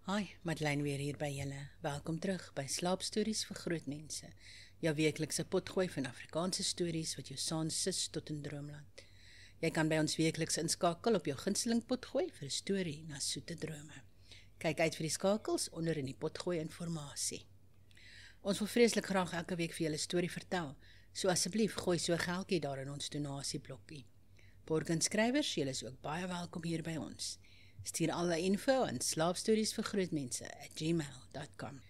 Hi, Madeleine weer hier by julle. Welkom terug by Slaapstories vir groot mense. Jou weeklikse potgooi van Afrikaanse stories wat jou saans sis tot in droomland. Jy kan by ons weekliks inskakel op jou gunsteling potgooi vir 'n storie na soete drome. Kyk uit vir die skakels onder in die potgooi inligting. Ons wil vreeslik graag elke week vir julle 'n storie vertel, so asseblief gooi so 'n geldjie daar in ons donasieblokkie. Borgenskrywers, julle is ook baie welkom hier by ons. Stuur alle info aan slaapstoriesvirgrootmense@gmail.com.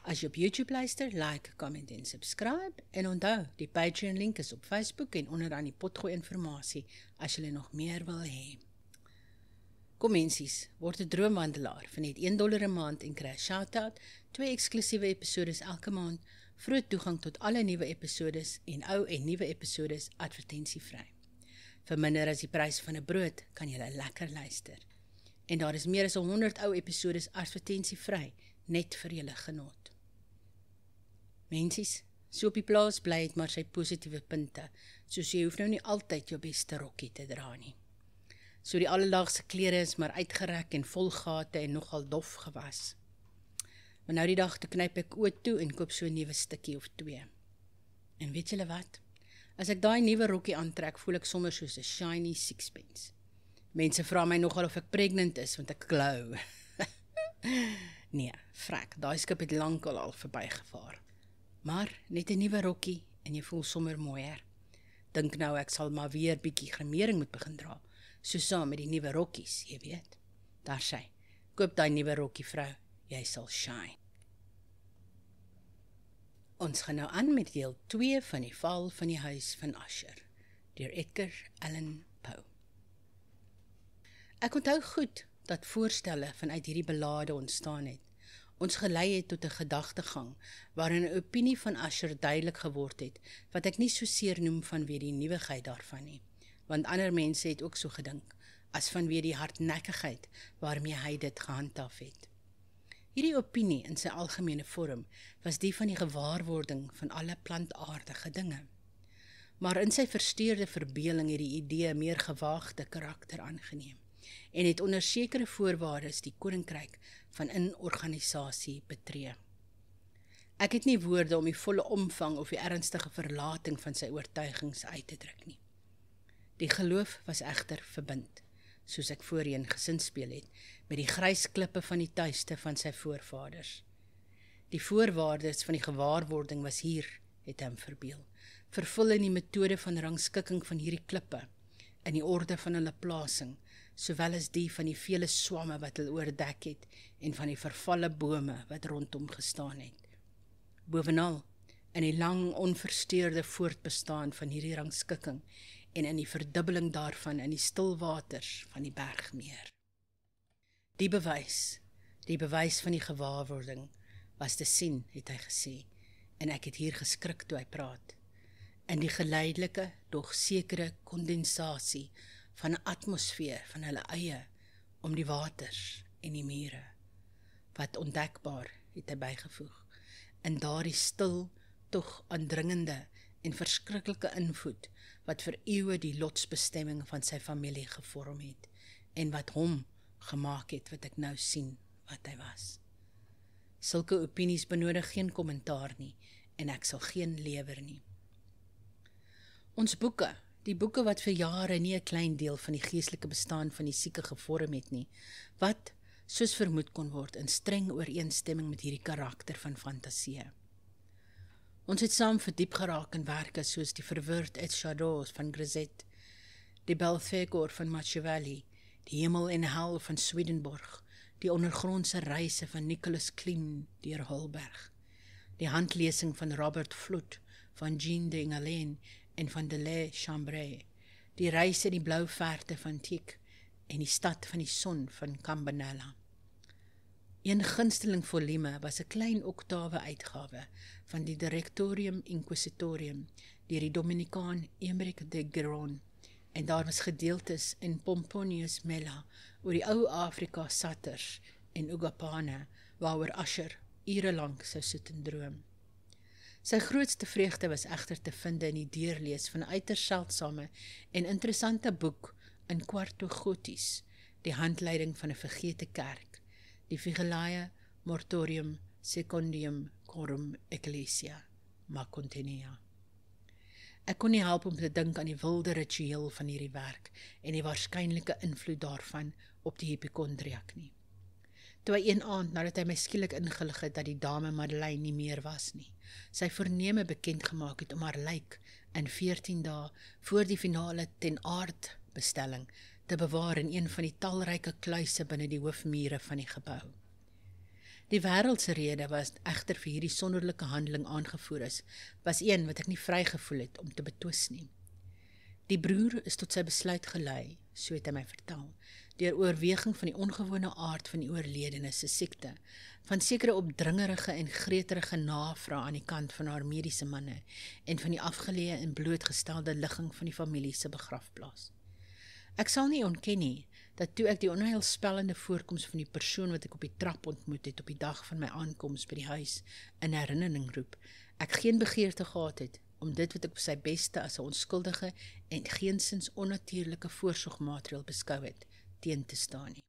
As jy op YouTube luister, like, comment en subscribe. En onthou, die Patreon link is op Facebook en onder aan die potgooi inligting as jy nog meer wil hê. Kom mensies, word 'n droomwandelaar vir net $1 'n maand en kry 'n shout-out, 2 eksklusiewe episodes elke maand, vroeg toegang tot alle nuwe episodes en ou en nuwe episodes advertensievry. Vir minder as die prys van 'n brood kan jy lekker luister. En daar is meer as 100 ou episodes advertensievry, net vir julle genot. Mensies, so op die plaas bly het maar sy positiewe punte, soos jy hoef nou nie altyd jou beste rokkie te dra nie. So die alledaagse klere is maar uitgerek en vol gate en nogal dof gewas. Maar nou die dag toe knyp ek oë toe en koop so 'n nuwe stukkie of 2. En weet julle wat? As ek daai nuwe rokkie aantrek, voel ek sommer soos 'n shiny sixpence. Mense vra my nogal of ek pregnant is, want ek glow. Nee, frek, daai skip het lankal al verbygevaar. Maar net 'n nuwe rokkie en jy voel sommer mooier. Dink nou ek sal maar weer bietjie grimering moet begin dra, so saam met die nuwe rokkies, jy weet. Daar sy, koop daai nuwe rokkie vrou, jy sal shine. Ons gaan nou aan met deel 2 van die val van die huis van Usher, deur Edgar Allan Poe. Ek onthou goed dat voorstelle vanuit hierdie ballade ontstaan het. Ons gelei het tot 'n gedagtegang, waarin 'n opinie van Usher duidelik geword het, wat ek nie so seer noem vanweë die nuwigheid daarvan nie, want ander mense het ook so gedink, as vanweë die hardnekkigheid waarmee hy dit gehandhaaf het. Hierdie opinie in sy algemene vorm was die van die gewaarwording van alle plantaardige dinge. Maar in sy versteurde verbeelding het die idee meer gewaagde karakter aangeneem en het onder sekere voorwaardes die koninkryk van inorganisasie betree. Ek het nie woorde om die volle omvang of die ernstige verlating van sy oortuigings uit te druk nie. Die geloof was egter verbind, soos ek voorheen gesinspeel het, met die grys klippe van die tuiste van sy voorvaders. Die voorwaardes van die gewaarwording was hier, het hom verbeel, vervul in die metode van rangskikking van hierdie klippe, in die orde van hulle plasing, sowel as die van die vele swamme wat hulle oordek het, en van die vervalle bome wat rondom gestaan het. Bovenal, in die lang onversteurde voortbestaan van hierdie rangskikking, en in die verdubbeling daarvan in die stil waters van die bergmeer. Die bewys van die gewaarwording, was te sien, het hy gesê, en ek het hier geskrik toe hy praat, in die geleidelike, doch sekere kondensasie van 'n atmosfeer van hulle eie om die waters en die mure. Wat ontdekbaar, het hy bygevoeg, in daardie stil, tog aandringende en verskriklike invloed wat vir eeue die lotsbestemming van sy familie gevorm het en wat hom gemaak het wat ek nou sien wat hy was. Sulke opinies benodig geen kommentaar nie en ek sal geen lewer nie. Ons boeke, die boeke wat vir jare nie 'n klein deel van die geestelike bestaan van die sieke gevorm het nie, wat, soos vermoed kon word, in streng ooreenstemming met hierdie karakter van fantasie. Ons het saam verdiep geraak in werke soos die Verwoord et Shadows van Grisette, die Belphegor van Machiavelli, die Hemel en Hel van Swedenborg, die ondergrondse reise van Nicholas Klim deur Holberg, die handlesing van Robert Fludd, van Jean de Ingalen en van de La Chambre, die reis in die blou verte van Tieck en die stad van die son van Campanella. Een gunsteling volume was 'n klein oktawe uitgawe van die Directorium Inquisitorium deur die Dominikaan Emeric de Giron, en daar was gedeeltes in Pomponius Mela oor die ou Afrika satters en Ugapane, waaroor Usher urelang sou sit en droom. Sy grootste vreugde was egter te vind in die deurlees van 'n uiters seldsame en interessante boek in Kwarto Goties, die handleiding van 'n vergete kerk, die Vigilae Mortorium Secundium Corum Ecclesia, Macontenea. Ek kon nie help om te dink aan die wilde ritueel van hierdie werk en die waarskynlike invloed daarvan op die hipokondriak nie. Toe hy een aand, nadat hy my skielik ingelig het dat die dame Madeleine nie meer was nie, sy voorneme bekend gemaak het om haar lijk in 14 dae voor die finale ten aard bestelling te bewaar in een van die talryke kluise binne die hoofmure van die gebou. Die wêreldse rede was egter vir hierdie sonderlike handeling aangevoer is, was een wat ek nie vrygevoel het om te betwis nie. Die broer is tot sy besluit gelei, so het hy my vertel, deur oorweging van die ongewone aard van die oorledene se siekte, van sekere opdringerige en greterige navrae aan die kant van haar mediese manne en van die afgeleë en blootgestelde ligging van die familie se begrafplaas. Ek sal nie ontken nie, dat toe ek die onheilspellende voorkoms van die persoon wat ek op die trap ontmoet het op die dag van my aankoms by die huis in herinnering roep, ek geen begeerte gehad het om dit wat ek op sy beste as 'n onskuldige en geensins onnatuurlike voorsorgmaatreël beskou het, teen te staan nie.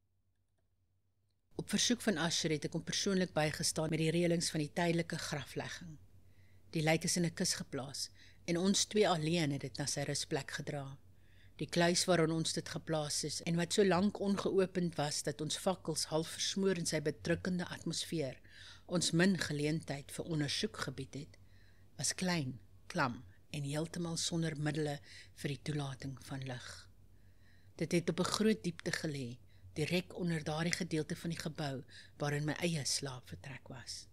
Op versoek van Asher het ek hom persoonlik bygestaan met die reëlings van die tydelike graflegging. Die lijk is in 'n kus geplaas en ons twee alleen het dit na sy rusplek gedra. Die kluis waarin ons dit geplaas is en wat so lank ongeopend was dat ons fakkels half versmoor in sy bedrukkende atmosfeer, ons min geleentheid vir ondersoek gebied het, was klein, klam en heeltemal sonder middele vir die toelating van lig. Dit het op 'n groot diepte gelê, direk onder daardie gedeelte van die gebou waarin my eie slaapvertrek was.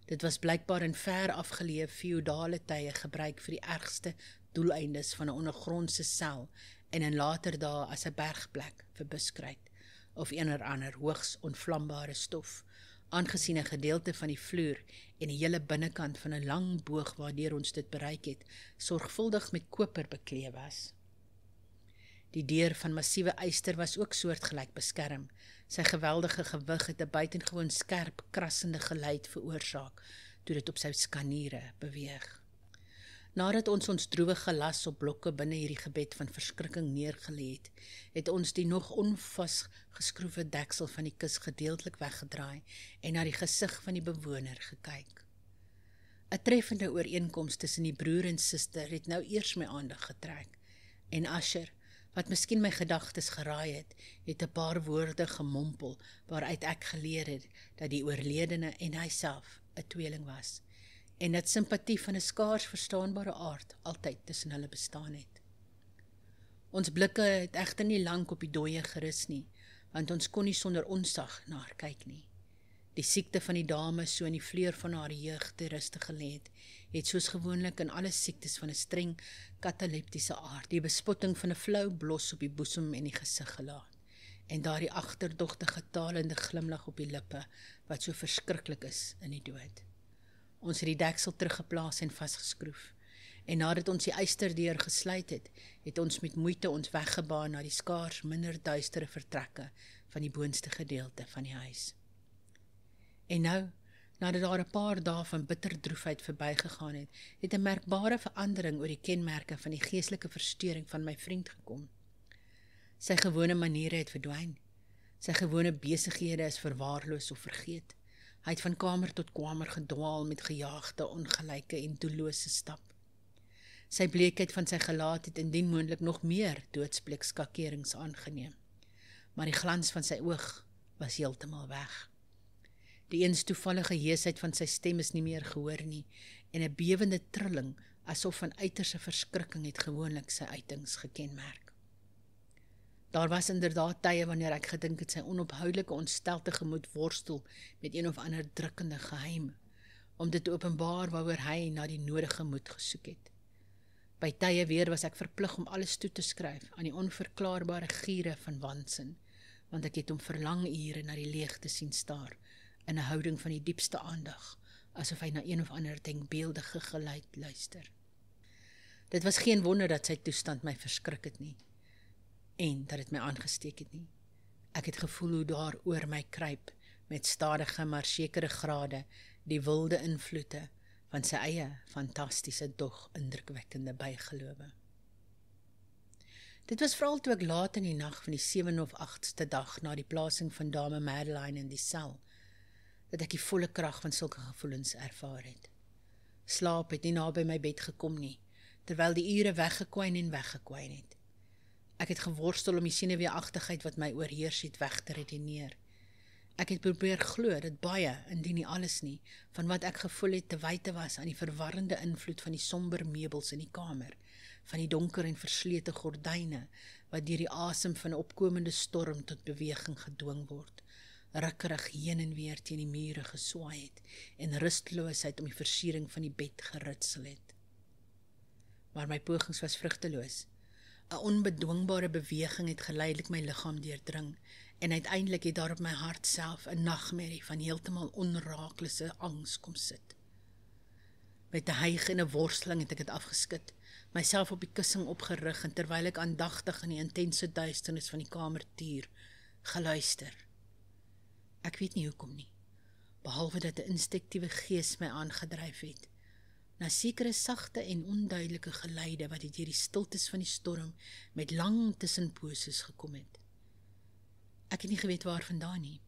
Dit was blykbaar in ver afgeleë feodale tye gebruik vir die ergste doeleindes van 'n ondergrondse sel en in later dae as 'n bergplek vir buskruit of eener ander hoogs onvlambare stof, aangesien 'n gedeelte van die vloer en die hele binnekant van 'n lang boog waardeur ons dit bereik het, sorgvuldig met koper beklee was. Die deur van massiewe yster was ook soortgelyk beskerm. Sy geweldige gewig het 'n buitengewoon skerp, krassende geluid veroorsaak toe dit op sy skaniere beweeg. Nadat ons droewige las op blokke binne hierdie gebed van verskrikking neergelê het ons die nog onvasgeskroewe deksel van die kus gedeeltelik weggedraai en na die gesig van die bewoner gekyk. 'n Treffende ooreenkoms tussen die broer en suster het nou eers my aandag getrek, en Asher, wat miskien my gedagtes geraai het 'n paar woorde gemompel waaruit ek geleer het dat die oorledene en hy self 'n tweeling was, en dat simpatie van 'n skaars verstaanbare aard altyd tussen hulle bestaan het. Ons blikke het egter nie lank op die dooie gerus nie, want ons kon nie sonder onsag na haar kyk nie. Die siekte van die dame so in die vleur van haar jeug te ruste gelê het soos gewoonlik in alle siektes van 'n streng kataleptiese aard die bespotting van 'n flou blos op die boesem en die gesig gelaat, en daardie agterdogtige talende glimlag op die lippe wat so verskriklik is in die dood. Ons het die deksel teruggeplaas en vasgeskroef, en nadat ons die ysterdeur gesluit het ons met moeite ons weggebaan na die skaars minder duistere vertrekke van die boonste gedeelte van die huis. En nou, nadat daar 'n paar dae van bitter droefheid verbygegaan het 'n merkbare verandering oor die kenmerke van die geestelike verstoring van my vriend gekom. Sy gewone maniere het verdwyn. Sy gewone besighede is verwaarloos of vergeet. Hy het van kamer tot kamer gedwaal met gejaagde, ongelyke en doellose stap. Sy bleekheid van sy gelaat het indien moontlik nog meer doodsblik skakerings aangeneem, maar die glans van sy oog was heeltemal weg. Die eens toevallige heesheid van sy stem is nie meer gehoor nie, en 'n bewende trilling, asof van uiterse verskrikking het gewoonlik sy uitings gekenmerk. Daar was inderdaad tye wanneer ek gedink het sy onophoudelike ontsteldige gemoed worstel met een of ander drukkende geheim, om dit te openbaar waaroor hy na die nodige moed gesoek het. By tye weer was ek verplig om alles toe te skryf aan die onverklaarbare giere van waansin, want ek het hom vir lang ure na die leegte sien staar, in 'n houding van die diepste aandag, asof hy na een of ander denkbeeldige geluid luister. Dit was geen wonder dat sy toestand my verskrik het nie, en dat dit my aangesteek het nie. Ek het gevoel hoe daar oor my kruip, met stadige maar sekere grade, die wilde invloede van sy eie fantastiese, dog indrukwekkende bygelowe. Dit was veral toe ek laat in die nag van die 7de of 8ste dag na die plasing van dame Madeline in die sel, dat ek die volle krag van sulke gevoelens ervaar het. Slaap het nie naby my bed gekom nie, terwyl die ure weggekwyn het. Ek het geworstel om die senuweeagtigheid wat my oorheers het weg te redeneer. Ek het probeer glo dat baie, indien nie alles nie, van wat ek gevoel het te wyte was aan die verwarrende invloed van die somber meubels in die kamer, van die donker en verslete gordyne, wat deur die asem van 'n opkomende storm tot beweging gedwing word, rukkerig heen en weer teen die mure geswaai het, en rusteloosheid om die versiering van die bed geritsel het. Maar my pogings was vrugteloos. 'n onbedwingbare beweging het geleidelik my liggaam deurdring, en uiteindelik het daar op my hart self 'n nagmerrie van heeltemal onraaklose angs kom sit. Met 'n hyg en 'n worsteling het ek dit afgeskit, myself op die kussing opgerig en terwyl ek aandagtig in die intense duisternis van die kamer tuur, geluister. Ek weet nie hoekom nie, behalwe dat 'n instiktiewe gees my aangedryf het, na sekere sagte en onduidelike geluide wat deur die stiltes van die storm met lang tussenposes gekom het. Ek het nie geweet waar vandaan nie.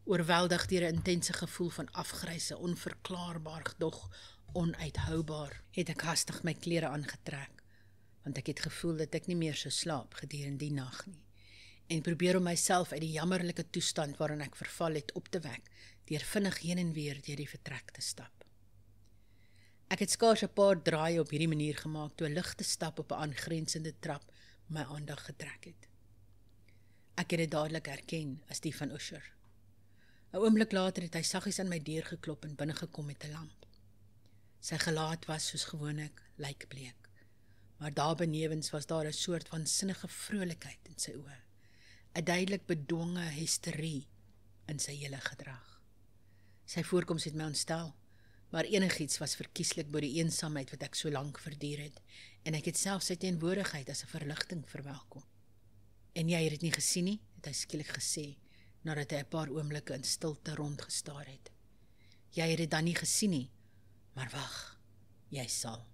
Oorweldig deur 'n intense gevoel van afgryse, onverklaarbaar, dog onuithoubaar, het ek hastig my klere aangetrek, want ek het gevoel dat ek nie meer sou slaap gedurende die nag nie, en probeer om myself uit die jammerlike toestand waarin ek verval het op te wek, deur vinnig heen en weer deur die vertrek te stap. Ek het skaars 'n paar draaie op hierdie manier gemaak toe 'n ligte stap op 'n aangrensende trap my aandag getrek het. Ek het dit dadelik herken as die van Usher. 'n oomblik later het hy saggies aan my deur geklop en binnegekom met 'n lamp. Sy gelaat was soos gewoonlik lykbleek, maar daarbenewens was daar 'n soort van sinnige vrolikheid in sy oë, 'n duidelik bedwonge hysterie in sy hele gedrag. Sy voorkoms het my ontstel, maar enigiets was verkieslik bo die eensaamheid wat ek so lank verduur het, en ek het selfs sy teenwoordigheid as 'n verligting verwelkom. En jy het dit nie gesien nie, het hy skielik gesê, nadat hy 'n paar oomblikke in stilte rondgestaar het. Jy het dit dan nie gesien nie, maar wag, jy sal.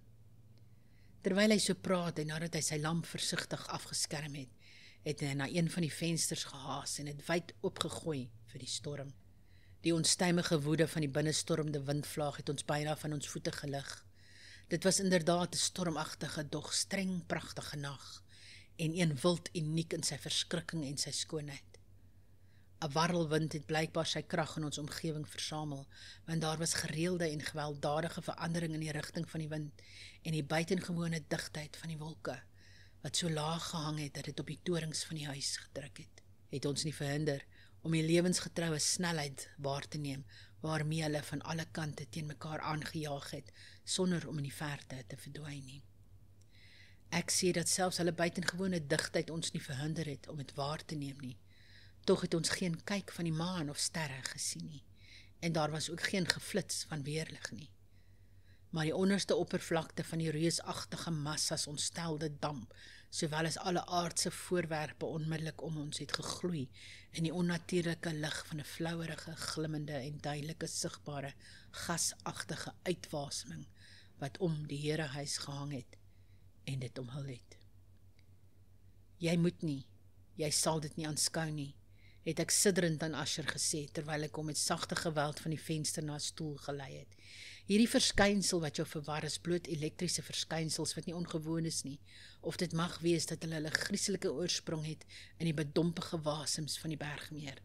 Terwyl hy so praat en nadat hy sy lamp versigtig afgeskerm het, het hy na een van die vensters gehaas en het wyd opgegooi vir die storm. Die onstuimige woede van die binnestormende windvlaag het ons byna van ons voete gelig. Dit was inderdaad 'n stormagtige, dog streng pragtige nag, en een wild uniek in sy verskrikking en sy skoonheid. 'n Warrelwind het blykbaar sy krag in ons omgewing versamel, want daar was gereelde en gewelddadige verandering in die rigting van die wind en die buitengewone digtheid van die wolke, wat so laag gehang het dat dit op die torings van die huis gedruk het ons nie verhinder om die lewensgetroue snelheid waar te neem, waarmee hulle van alle kante teen mekaar aangejaag het, sonder om in die verte te verdwyn nie. Ek sê dat selfs hulle buitengewone digtheid ons nie verhinder het om dit waar te neem nie. Tog het ons geen kyk van die maan of sterre gesien nie, en daar was ook geen geflits van weerlig nie. Maar die onderste oppervlakte van die reusagtige massas ontstelde damp, sowel as alle aardse voorwerpe onmiddellik om ons het gegloei in die onnatuurlike lig van 'n flouerige, glimmende en duidelike sigbare, gasagtige uitwaseming wat om die Herehuis gehang het en dit omhul het. Jy moet nie, jy sal dit nie aanskou nie, het ek sidderend aan Asher gesê, terwyl ek hom met sagte geweld van die venster na 'n stoel gelei het. Hierdie verskynsel wat jou verwar is bloot elektriese verskynsels wat nie ongewoon is nie, of dit mag wees dat hulle 'n grieselike oorsprong het in die bedompige wasems van die bergmeer.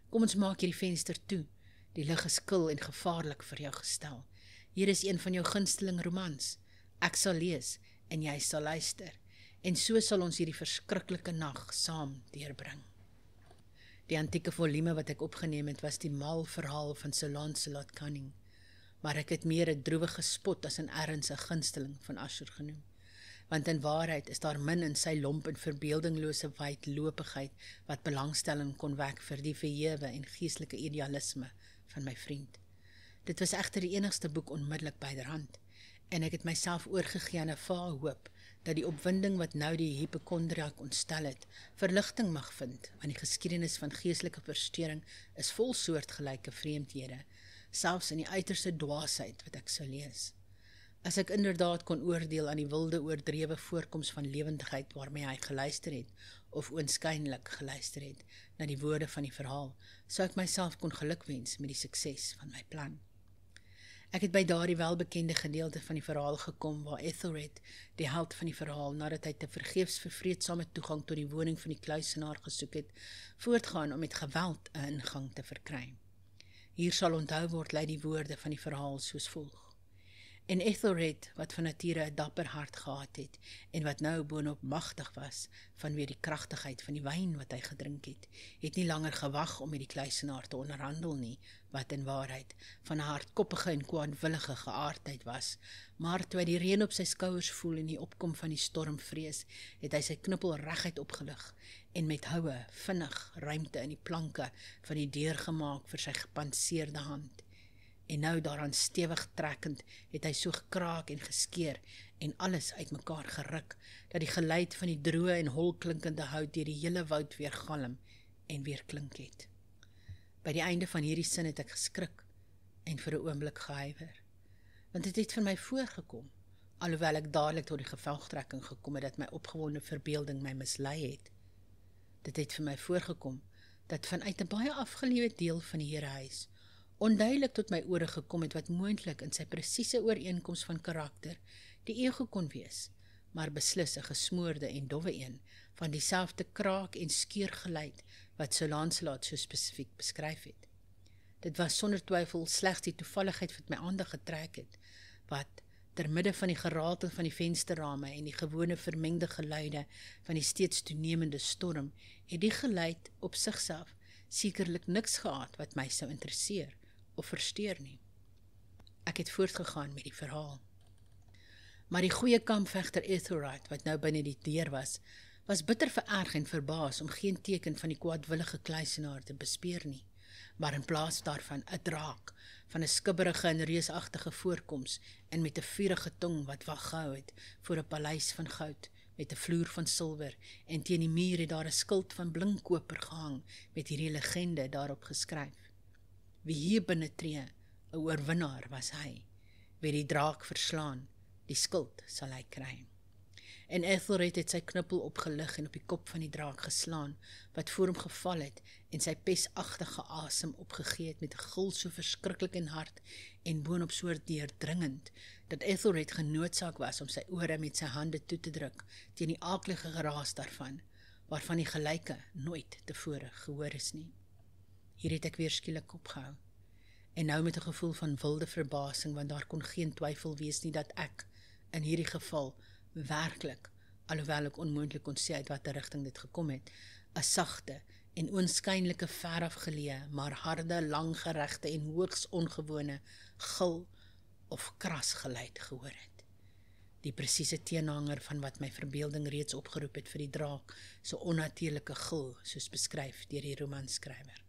Kom ons maak hierdie venster toe, die lug is kil en gevaarlik vir jou gestel. Hier is een van jou gunsteling romans. Ek sal lees en jy sal luister, en so sal ons hierdie verskriklike nag saam deurbring. Die antieke volume wat ek opgeneem het, was die mal verhaal van Sir Lancelot Canning, maar ek het meer 'n droewige spot as 'n erns 'n gunsteling van Asher genoem, want in waarheid is daar min in sy lomp en verbeeldinglose wydlopigheid wat belangstelling kon wek vir die verhewe en geestelike idealisme van my vriend. Dit was egter die enigste boek onmiddellik byderhand, en ek het myself oorgegee aan 'n vae hoop dat die opwinding wat nou die hypokondriak ontstel het, verligting mag vind, want die geskiedenis van geestelike versteuring is vol soortgelyke vreemdhede, selfs in die uiterste dwaasheid wat ek sou lees. As ek inderdaad kon oordeel aan die wilde oordrewe voorkoms van lewendigheid waarmee hy geluister het, of oënskynlik geluister het, na die woorde van die verhaal, sou ek myself kon gelukwens met die sukses van my plan. Ek het by daardie welbekende gedeelte van die verhaal gekom waar Ethelred, die held van die verhaal, nadat hy te vergeefs vir vreedsame toegang tot die woning van die kluisenaar gesoek het, voortgaan om met geweld 'n ingang te verkry. Hier sal onthou word lei die woorde van die verhaal soos volg. En Ethelred, wat van nature 'n dapper hart gehad het, en wat nou boonop magtig was, vanweë die kragtigheid van die wyn wat hy gedrink het nie langer gewag om met die kluisenaar te onderhandel nie, wat in waarheid van 'n hardkoppige en kwaadwillige geaardheid was, maar toe hy die reën op sy skouers voel en die opkom van die storm vrees, het hy sy knuppel reguit opgelig, en met houe vinnig ruimte in die planke van die deur gemaak vir sy gepanseerde hand. En nou daaraan stewig trekkend, het hy so gekraak en geskeer en alles uitmekaar geruk, dat die geluid van die droë en holklinkende hout deur die hele woud weer galm en weer klink het. By die einde van hierdie sin het ek geskrik en vir 'n oomblik gehuiwer, want dit het vir my voorgekom, alhoewel ek dadelik tot die gevolgtrekking gekom het dat my opgewonde verbeelding my mislei het. Dit het vir my voorgekom dat vanuit 'n baie afgeleë deel van die Herehuis onduidelik tot my ore gekom het wat moontlik in sy presiese ooreenkoms van karakter die ego kon wees, maar beslis 'n gesmoorde en dowwe een van dieselfde kraak en skeurgeluid wat Sir Lancelot so spesifiek beskryf het. Dit was sonder twyfel slegs die toevalligheid wat my aandag getrek het, wat termidde van die geratel van die vensterrame en die gewone vermengde geluide van die steeds toenemende storm, het die geluid op sigself sekerlik niks gehad wat my sou interesseer of versteur nie. Ek het voortgegaan met die verhaal. Maar die goeie kampvegter Ethelred, wat nou binne die deur was bitter vererg en verbaas om geen teken van die kwaadwillige kluisenaar te bespeer nie, maar in plaas daarvan 'n draak, van 'n skibberige en reusagtige voorkoms, en met 'n vurige tong wat wag gehou het voor 'n paleis van goud, met 'n vloer van silwer, en teen die muur het daar 'n skild van blinkkoper gehang, met hierdie legende daarop geskryf. Wie hier binne tree, 'n oorwinnaar was hy. Wie die draak verslaan, die skild sal hy kry. En Ethelred het sy knuppel opgelig en op die kop van die draak geslaan, wat voor hom geval het en sy pesagtige asem opgegee het met 'n gil so verskriklik en hard en boonop so deurdringend, dat Ethelred genoodsaak was om sy ore met sy hande toe te druk teen die aaklige geraas daarvan, waarvan die gelyke nooit tevore gehoor is nie. Hier het ek weer skielik opgehou, en nou met 'n gevoel van wilde verbasing, want daar kon geen twyfel wees nie dat ek, in hierdie geval, werklik, alhoewel ek onmoontlik kon sê uit watter rigting dit gekom het, 'n sagte en oënskynlike verafgeleë, maar harde, langgeregte en hoogs ongewone gil of krasgeluid gehoor het. Die presiese teenhanger van wat my verbeelding reeds opgeroep het vir die draak, so onnatuurlike gil, soos beskryf deur die romanskrywer.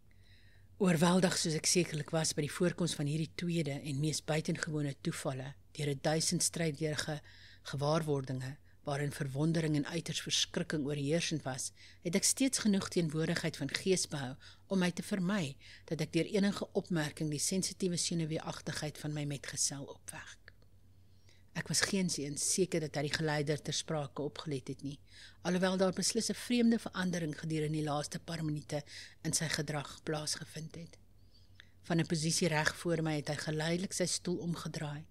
Oorweldig soos ek sekerlik was by die voorkoms van hierdie tweede en mees buitengewone toevalle, deur 'n duisend strydige gewaarwordinge, waarin verwondering en uiters verskrikking oorheersend was, het ek steeds genoeg teenwoordigheid van gees behou om my te vermy, dat ek deur enige opmerking die sensitiewe senuweeagtigheid van my metgesel opwek. Ek was geensins seker dat hy die geleider ter sprake opgelet het nie, alhoewel daar beslis 'n vreemde verandering gedurende die laaste paar minute in sy gedrag plaasgevind het. Van 'n posisie reg voor my het hy geleidelik sy stoel omgedraai,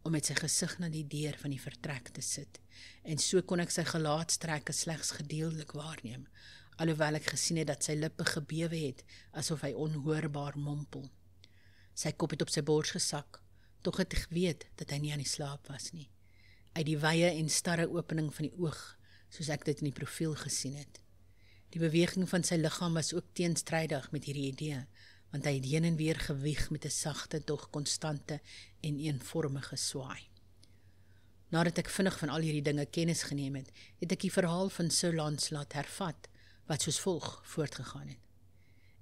om met sy gesig na die deur van die vertrek te sit, en so kon ek sy gelaatstrekke slegs gedeeltelik waarneem, alhoewel ek gesien het dat sy lippe gebewe het, asof hy onhoorbaar mompel. Sy kop het op sy bors gesak, tog het ek geweet dat hy nie aan die slaap was nie, uit die wye en starre opening van die oog, soos ek dit in die profiel gesien het. Die beweging van sy liggaam was ook teenstrydig met hierdie idee, want hy het heen en weer gewieg met 'n sagte, dog konstante en eenvormige swaai. Nadat ek vinnig van al hierdie dinge kennis geneem het, het ek die verhaal van Sir Lancelot hervat, wat soos volg voortgegaan het.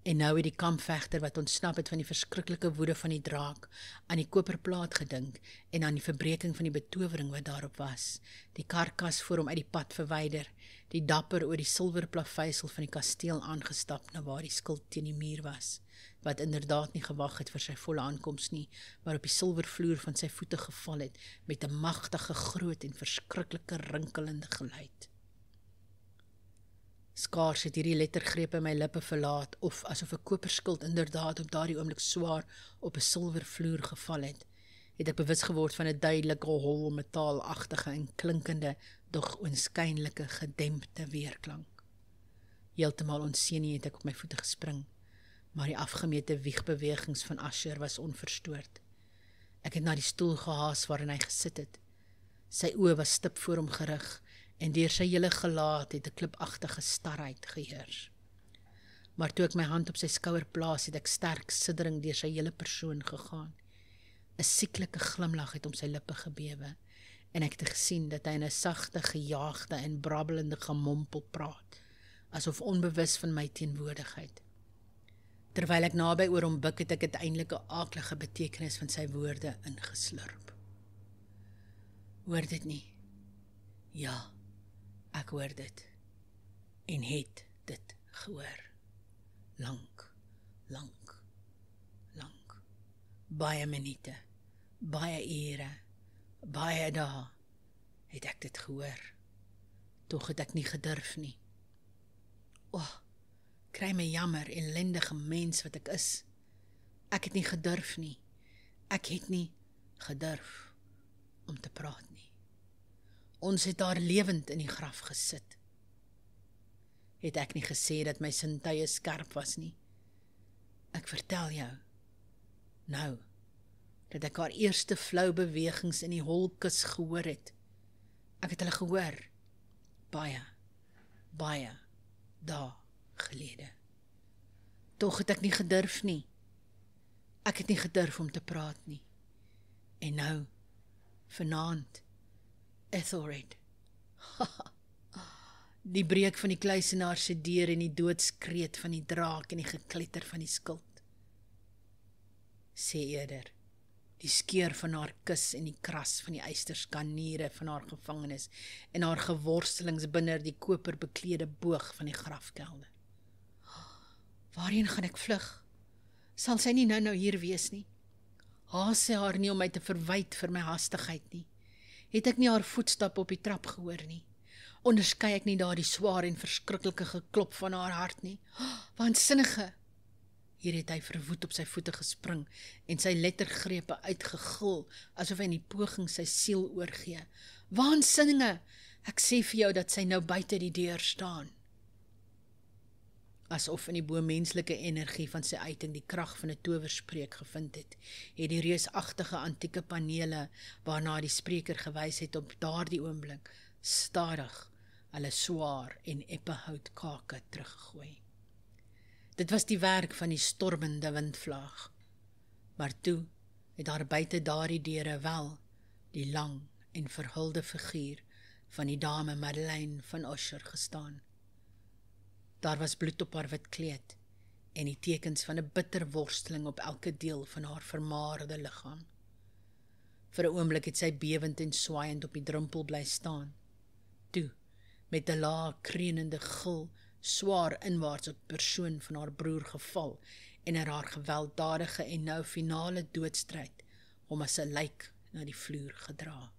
En nou het die kampvegter wat ontsnap het van die verskriklike woede van die draak, aan die koperplaat gedink en aan die verbreking van die betowering wat daarop was, die karkas voor hom uit die pad verwyder, die dapper oor die silwerplaveisel van die kasteel aangestap na waar die skild teen die muur was, wat inderdaad nie gewag het vir sy volle aankoms nie, maar op die silwervloer van sy voete geval het met 'n magtige, groot en verskriklike rinkelende geluid. Skaars het hierdie lettergrepe my lippe verlaat, of asof 'n koperskild inderdaad op daardie oomblik swaar op 'n silwervloer geval het ek bewus geword van 'n duidelike, hol, metaalagtige en klinkende, dog oënskynlike, gedempte weerklank. Heeltemal onseenie het ek op my voete gespring, maar die afgemete wiegbewegings van Asher was onverstoord. Ek het na die stoel gehaas waarin hy gesit het. Sy oë was stip voor hom gerig, en deur sy hele gelaat het 'n klipagtige starheid geheers. Maar toe ek my hand op sy skouer plaas, het ek sterk siddering deur sy hele persoon gegaan. 'n Sieklike glimlag het om sy lippe gebewe, en ek het gesien dat hy in 'n sagte, gejaagde en brabbelende gemompel praat, asof onbewus van my teenwoordigheid. Terwyl ek naby oor hom buk, het ek uiteindelik 'n aaklige betekenis van sy woorde ingeslurp. Hoor dit nie? Ja, ek hoor dit, en het dit gehoor. Lank. Baie minute, baie ure, baie dae het ek dit gehoor. Tog het ek nie gedurf nie. Kry my jammer, ellendige mens wat ek is. Ek het nie gedurf nie. Ek het nie gedurf om te praat nie. Ons het daar lewend in die graf gesit. Het ek nie gesê dat my sintuie skerp was nie? Ek vertel jou, nou, dat ek haar eerste flou bewegings in die holkus gehoor het. Ek het hulle gehoor, baie dae gelede. Tog het ek nie gedurf nie. Ek het nie gedurf om te praat nie. En nou, vanaand, Ethelred. Die breek van die kluisenaar se deur en die doodskreet van die draak en die gekletter van die skild. Sê eerder, die skeur van haar kus en die kras van die eysterskaniere van haar gevangenis en haar geworstelings binne die koperbeklede boog van die grafkelder. Waarheen gaan ek vlug? Sal sy nie nou hier wees nie? Haas sy haar nie om my te verwyd vir my hastigheid nie? Het ek nie haar voetstap op die trap gehoor nie? Onderskei ek nie daar die swaar en verskriklike geklop van haar hart nie? Waansinnige! Hier het hy verwoed op sy voete gespring en sy lettergrepe uitgegil, asof hy in die poging sy siel oorgee. Waansinninge! Ek sê vir jou dat sy nou buite die deur staan. Asof in die bomenslike energie van sy uiting die krag van 'n towerspreek gevind het die reusagtige antieke panele waarna die spreker gewys het op daardie oomblik stadig hulle swaar en eppehoutkake teruggegooi. Dit was die werk van die stormende windvlaag, maar toe het daar buite daardie deure wel die lang en verhulde figuur van die dame Madeleine van Usher gestaan. Daar was bloed op haar wit kleed en die tekens van 'n bitter worsteling op elke deel van haar vermaarde liggaam. Vir 'n oomblik het sy bewend en swaaiend op die drempel bly staan. Toe, met 'n lae kreunende gil, swaar inwaarts op die persoon van haar broer geval en in haar gewelddadige en nou finale doodstryd hom as 'n lijk na die vloer gedra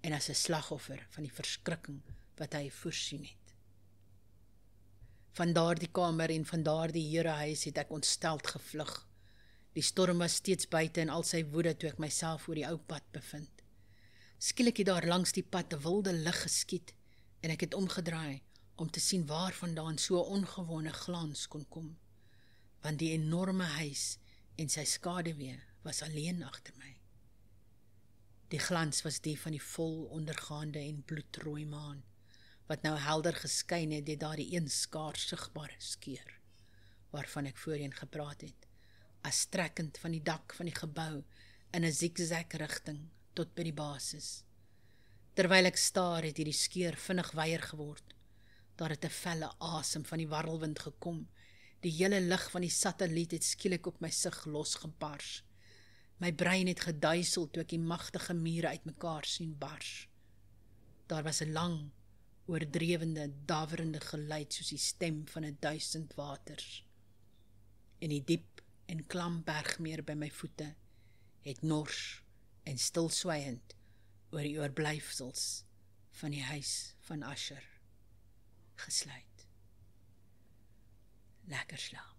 en as 'n slagoffer van die verskrikking wat hy voorsien het. Van daardie kamer en van daardie herehuis het ek ontsteld gevlug. Die storm was steeds buite in al sy woede toe ek myself oor die ou pad bevind. Skielik het daar langs die pad 'n wilde lig geskiet en ek het omgedraai om te sien waarvandaan so 'n ongewone glans kon kom, want die enorme huis en sy skaduwee was alleen agter my. Die glans was die van die vol ondergaande en bloedrooi maan, wat nou helder geskyn het deur daardie een skaars sigbare skeur, waarvan ek voorheen gepraat het, as strekkend van die dak van die gebou in 'n zigzag rigting tot by die basis. Terwyl ek staar het hierdie skeur vinnig weier geword. Daar het 'n felle asem van die warrelwind gekom. Die hele lig van die satelliet het skielik op my sig losgebars. My brein het geduisel toe ek die magtige mure uitmekaar sien bars. Daar was 'n lang, oordrewende, daverende geluid soos die stem van 1000 waters. En die diep, en klam bergmeer by my voete, het nors en stilswyend oor die oorblyfsels van die huis van Asher gesluit. Lekker slaap.